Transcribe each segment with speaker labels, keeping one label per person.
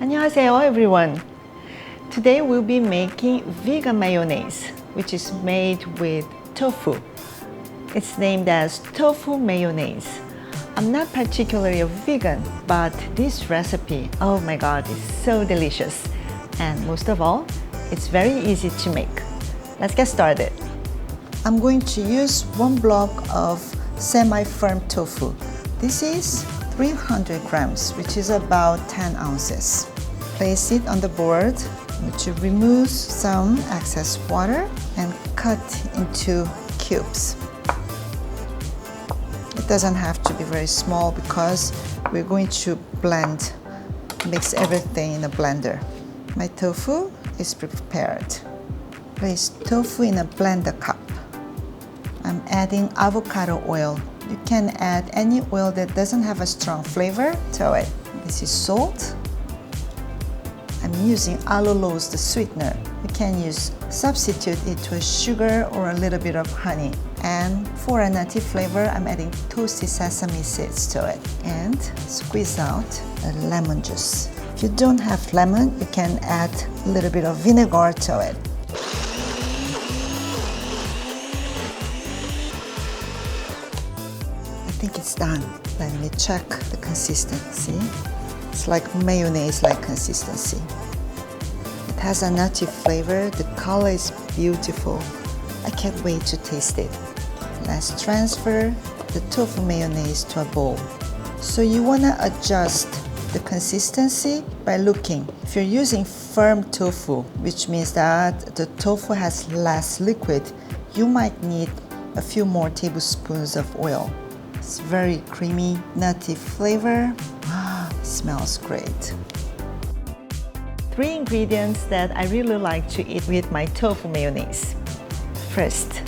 Speaker 1: 안녕하세요 everyone. Today we'll be making vegan mayonnaise, which is made with tofu. It's named as Tofu Mayonnaise. I'm not particularly a vegan, but this recipe, oh my god, is so delicious. And most of all, it's very easy to make. Let's get started. I'm going to use 1 block of semi-firm tofu. This is 300 grams, which is about 10 ounces. Place it on the board to remove some excess water and cut into cubes. It doesn't have to be very small because we're going to mix everything in a blender. My tofu is prepared. Place tofu in a blender cup. I'm adding avocado oil. You can add any oil that doesn't have a strong flavor to it. This is salt. I'm using allulose, the sweetener. You can substitute it to a sugar or a little bit of honey. And for a nutty flavor, I'm adding toasted sesame seeds to it. And squeeze out the lemon juice. If you don't have lemon, you can add a little bit of vinegar to it. I think it's done. Let me check the consistency. It's like mayonnaise-like consistency. It has a nutty flavor. The color is beautiful. I can't wait to taste it. Let's transfer the tofu mayonnaise to a bowl. So you want to adjust the consistency by looking. If you're using firm tofu, which means that the tofu has less liquid, you might need a few more tablespoons of oil. It's very creamy, nutty flavor. Smells great. 3 ingredients that I really like to eat with my tofu mayonnaise. First,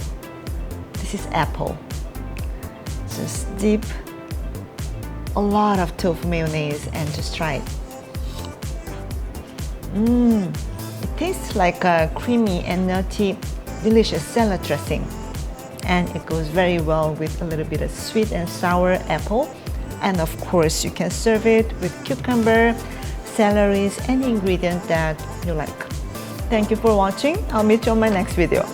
Speaker 1: this is apple. Just dip a lot of tofu mayonnaise and just try it. It tastes like a creamy and nutty, delicious salad dressing. And it goes very well with a little bit of sweet and sour apple. And of course, you can serve it with cucumber, celery, any ingredient that you like. Thank you for watching. I'll meet you on my next video.